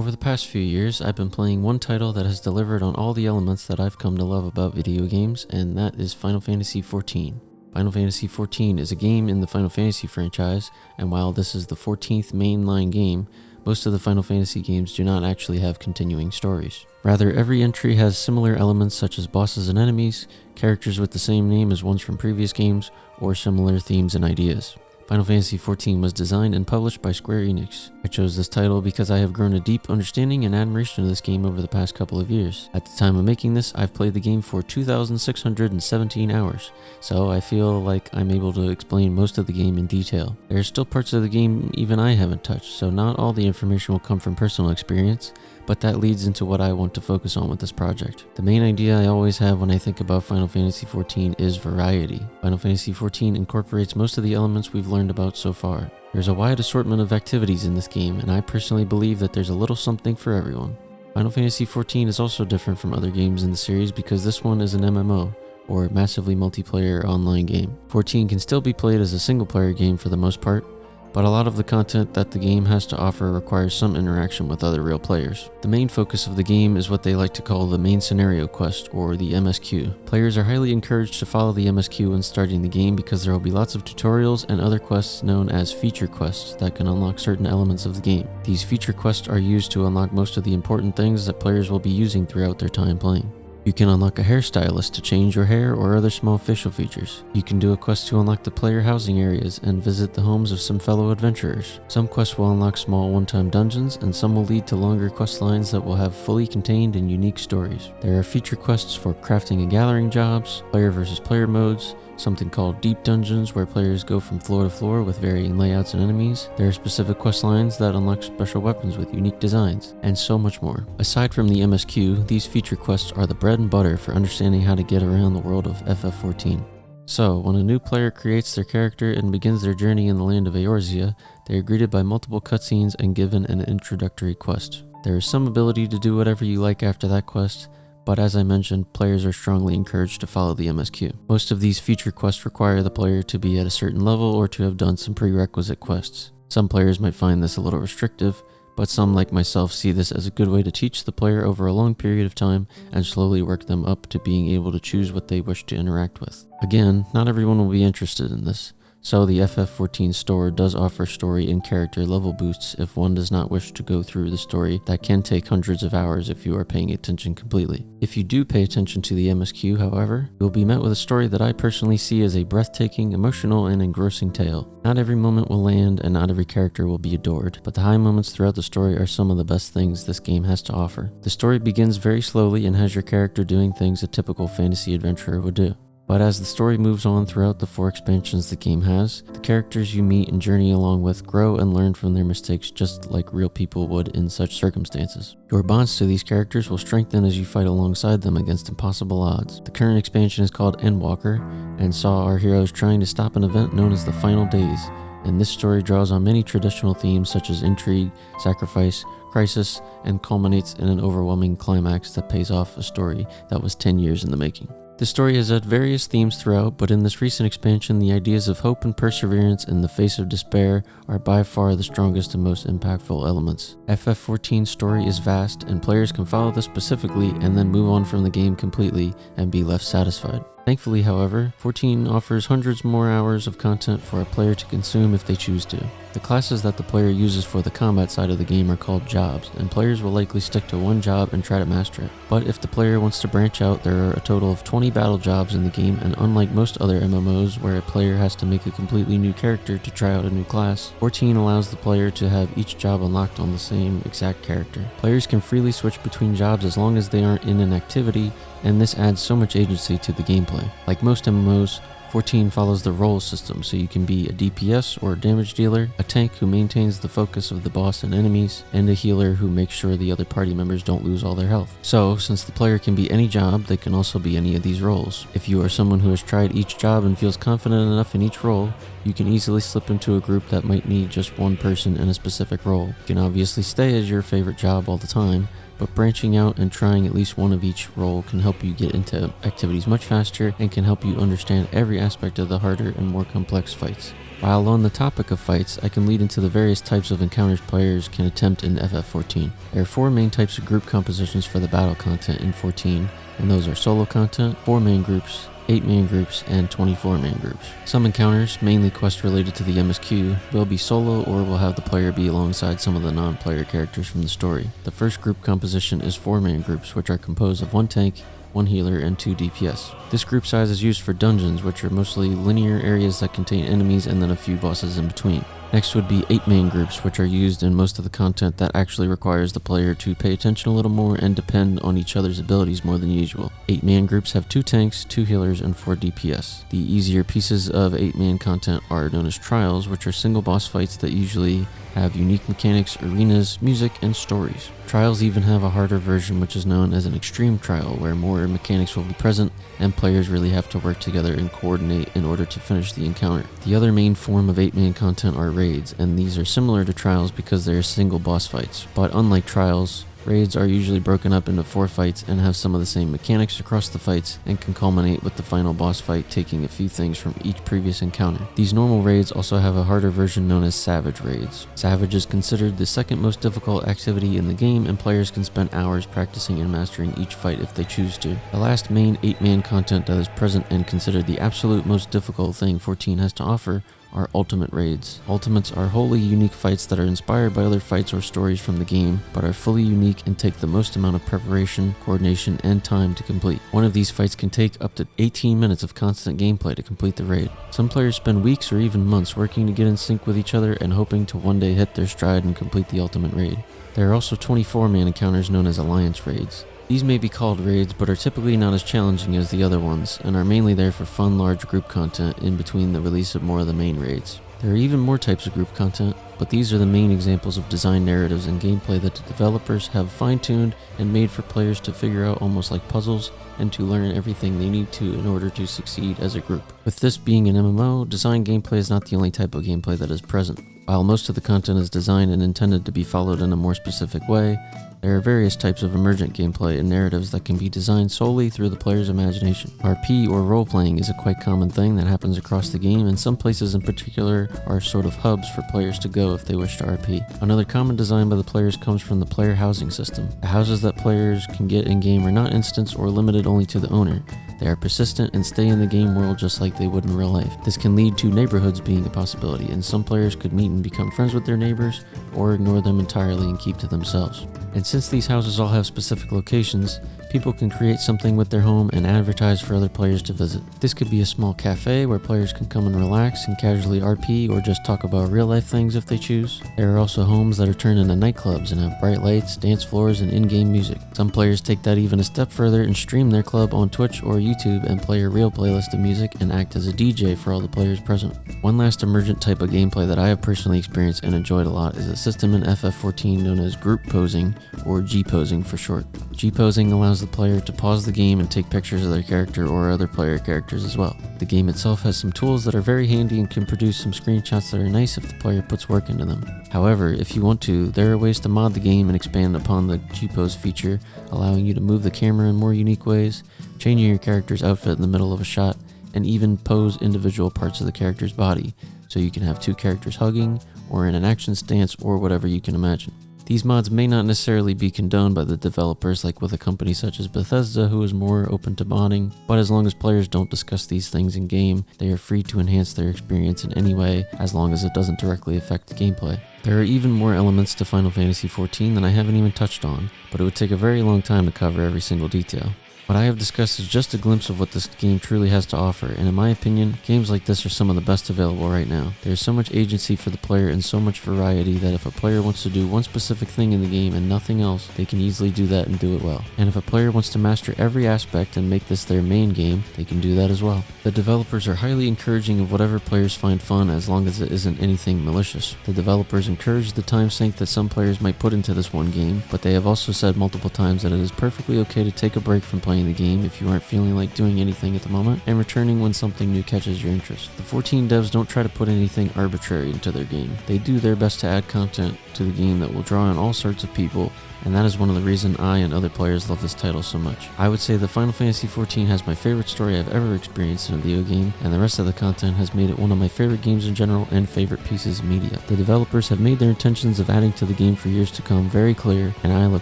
Over the past few years, I've been playing one title that has delivered on all the elements that I've come to love about video games, and that is Final Fantasy XIV. Final Fantasy XIV is a game in the Final Fantasy franchise, and while this is the 14th mainline game, most of the Final Fantasy games do not actually have continuing stories. Rather, every entry has similar elements such as bosses and enemies, characters with the same name as ones from previous games, or similar themes and ideas. Final Fantasy XIV was designed and published by Square Enix. I chose this title because I have grown a deep understanding and admiration of this game over the past couple of years. At the time of making this, I've played the game for 2,617 hours, so I feel like I'm able to explain most of the game in detail. There are still parts of the game even I haven't touched, so not all the information will come from personal experience, but that leads into what I want to focus on with this project. The main idea I always have when I think about Final Fantasy XIV is variety. Final Fantasy XIV incorporates most of the elements we've learned about so far. There's a wide assortment of activities in this game, and I personally believe that there's a little something for everyone. Final Fantasy XIV is also different from other games in the series because this one is an MMO, or massively multiplayer online game. 14 can still be played as a single player game for the most part, but a lot of the content that the game has to offer requires some interaction with other real players. The main focus of the game is what they like to call the main scenario quest, or the MSQ. Players are highly encouraged to follow the MSQ when starting the game because there will be lots of tutorials and other quests known as feature quests that can unlock certain elements of the game. These feature quests are used to unlock most of the important things that players will be using throughout their time playing. You can unlock a hairstylist to change your hair or other small facial features. You can do a quest to unlock the player housing areas and visit the homes of some fellow adventurers. Some quests will unlock small one-time dungeons, and some will lead to longer quest lines that will have fully contained and unique stories. There are feature quests for crafting and gathering jobs, player versus player modes, something called deep dungeons where players go from floor to floor with varying layouts and enemies. There are specific quest lines that unlock special weapons with unique designs, and so much more. Aside from the MSQ, these feature quests are the bread and butter for understanding how to get around the world of FF14. So, when a new player creates their character and begins their journey in the land of Eorzea, they are greeted by multiple cutscenes and given an introductory quest. There is some ability to do whatever you like after that quest, but as I mentioned, players are strongly encouraged to follow the MSQ. Most of these feature quests require the player to be at a certain level or to have done some prerequisite quests. Some players might find this a little restrictive, but some like myself see this as a good way to teach the player over a long period of time and slowly work them up to being able to choose what they wish to interact with. Again, not everyone will be interested in this, so the FF14 store does offer story and character level boosts if one does not wish to go through the story that can take hundreds of hours if you are paying attention completely. If you do pay attention to the MSQ, however, you will be met with a story that I personally see as a breathtaking, emotional, and engrossing tale. Not every moment will land and not every character will be adored, but the high moments throughout the story are some of the best things this game has to offer. The story begins very slowly and has your character doing things a typical fantasy adventurer would do. But as the story moves on throughout the 4 expansions the game has, the characters you meet and journey along with grow and learn from their mistakes just like real people would in such circumstances. Your bonds to these characters will strengthen as you fight alongside them against impossible odds. The current expansion is called Endwalker and saw our heroes trying to stop an event known as the Final Days, and this story draws on many traditional themes such as intrigue, sacrifice, crisis, and culminates in an overwhelming climax that pays off a story that was 10 years in the making. The story has had various themes throughout, but in this recent expansion, the ideas of hope and perseverance in the face of despair are by far the strongest and most impactful elements. FF14's story is vast, and players can follow this specifically and then move on from the game completely and be left satisfied. Thankfully, however, 14 offers hundreds more hours of content for a player to consume if they choose to. The classes that the player uses for the combat side of the game are called jobs, and players will likely stick to one job and try to master it. But if the player wants to branch out, there are a total of 20 battle jobs in the game, and unlike most other MMOs where a player has to make a completely new character to try out a new class, 14 allows the player to have each job unlocked on the same exact character. Players can freely switch between jobs as long as they aren't in an activity, and this adds so much agency to the gameplay. Like most MMOs, 14 follows the role system, so you can be a DPS or a damage dealer, a tank who maintains the focus of the boss and enemies, and a healer who makes sure the other party members don't lose all their health. So, since the player can be any job, they can also be any of these roles. If you are someone who has tried each job and feels confident enough in each role, you can easily slip into a group that might need just one person in a specific role. You can obviously stay as your favorite job all the time, but branching out and trying at least one of each role can help you get into activities much faster and can help you understand every aspect of the harder and more complex fights. While on the topic of fights, I can lead into the various types of encounters players can attempt in FF14. There are 4 main types of group compositions for the battle content in 14, and those are solo content, 4-man groups, 8-man groups, and 24-man groups. Some encounters, mainly quests related to the MSQ, will be solo or will have the player be alongside some of the non-player characters from the story. The first group composition is 4-man groups, which are composed of 1 tank, 1 healer, and 2 DPS. This group size is used for dungeons, which are mostly linear areas that contain enemies and then a few bosses in between. Next would be 8-man groups, which are used in most of the content that actually requires the player to pay attention a little more and depend on each other's abilities more than usual. 8-man groups have 2 tanks, 2 healers, and 4 DPS. The easier pieces of 8-man content are known as trials, which are single boss fights that usually have unique mechanics, arenas, music, and stories. Trials even have a harder version, which is known as an extreme trial, where more mechanics will be present and players really have to work together and coordinate in order to finish the encounter. The other main form of 8-man content are raids, and these are similar to trials because they are single boss fights. But unlike trials, raids are usually broken up into 4 fights and have some of the same mechanics across the fights and can culminate with the final boss fight taking a few things from each previous encounter. These normal raids also have a harder version known as Savage raids. Savage is considered the second most difficult activity in the game, and players can spend hours practicing and mastering each fight if they choose to. The last main 8-man content that is present and considered the absolute most difficult thing 14 has to offer are ultimate raids. Ultimates are wholly unique fights that are inspired by other fights or stories from the game, but are fully unique and take the most amount of preparation, coordination, and time to complete. One of these fights can take up to 18 minutes of constant gameplay to complete the raid. Some players spend weeks or even months working to get in sync with each other and hoping to one day hit their stride and complete the ultimate raid. There are also 24-man encounters known as alliance raids. These may be called raids, but are typically not as challenging as the other ones, and are mainly there for fun large group content in between the release of more of the main raids. There are even more types of group content, but these are the main examples of design narratives and gameplay that the developers have fine-tuned and made for players to figure out almost like puzzles and to learn everything they need to in order to succeed as a group. With this being an MMO, design gameplay is not the only type of gameplay that is present. While most of the content is designed and intended to be followed in a more specific way, there are various types of emergent gameplay and narratives that can be designed solely through the player's imagination. RP or role-playing is a quite common thing that happens across the game, and some places in particular are sort of hubs for players to go if they wish to RP. Another common design by the players comes from the player housing system. The houses that players can get in-game are not instanced or limited only to the owner. They are persistent and stay in the game world just like they would in real life. This can lead to neighborhoods being a possibility, and some players could meet and become friends with their neighbors or ignore them entirely and keep to themselves. And since these houses all have specific locations, people can create something with their home and advertise for other players to visit. This could be a small cafe where players can come and relax and casually RP or just talk about real life things if they choose. There are also homes that are turned into nightclubs and have bright lights, dance floors, and in-game music. Some players take that even a step further and stream their club on Twitch or YouTube and play a real playlist of music and act as a DJ for all the players present. One last emergent type of gameplay that I have personally experienced and enjoyed a lot is a system in FF14 known as group posing, or G-posing for short. G-posing allows the player to pause the game and take pictures of their character or other player characters as well. The game itself has some tools that are very handy and can produce some screenshots that are nice if the player puts work into them. However, if you want to, there are ways to mod the game and expand upon the G-pose feature, allowing you to move the camera in more unique ways, changing your character's outfit in the middle of a shot, and even pose individual parts of the character's body, so you can have 2 characters hugging, or in an action stance, or whatever you can imagine. These mods may not necessarily be condoned by the developers like with a company such as Bethesda, who is more open to modding, but as long as players don't discuss these things in game, they are free to enhance their experience in any way as long as it doesn't directly affect gameplay. There are even more elements to Final Fantasy XIV than I haven't even touched on, but it would take a very long time to cover every single detail. What I have discussed is just a glimpse of what this game truly has to offer, and in my opinion, games like this are some of the best available right now. There is so much agency for the player and so much variety that if a player wants to do one specific thing in the game and nothing else, they can easily do that and do it well. And if a player wants to master every aspect and make this their main game, they can do that as well. The developers are highly encouraging of whatever players find fun as long as it isn't anything malicious. The developers encourage the time sink that some players might put into this one game, but they have also said multiple times that it is perfectly okay to take a break from playing playing the game if you aren't feeling like doing anything at the moment, and returning when something new catches your interest. The 14 devs don't try to put anything arbitrary into their game. They do their best to add content to the game that will draw in all sorts of people, and that is one of the reasons I and other players love this title so much. I would say that Final Fantasy XIV has my favorite story I've ever experienced in a video game, and the rest of the content has made it one of my favorite games in general and favorite pieces of media. The developers have made their intentions of adding to the game for years to come very clear, and I look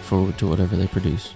forward to whatever they produce.